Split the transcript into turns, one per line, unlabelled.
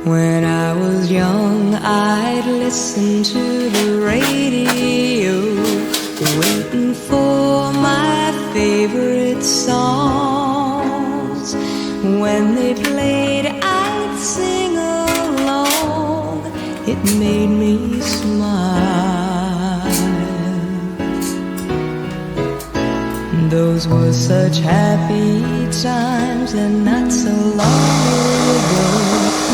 When I was young, I'd listen to the radio, waiting for my favorite songs. When they played, I'd sing along. It made me smile. Those were such happy times, and not so long ago.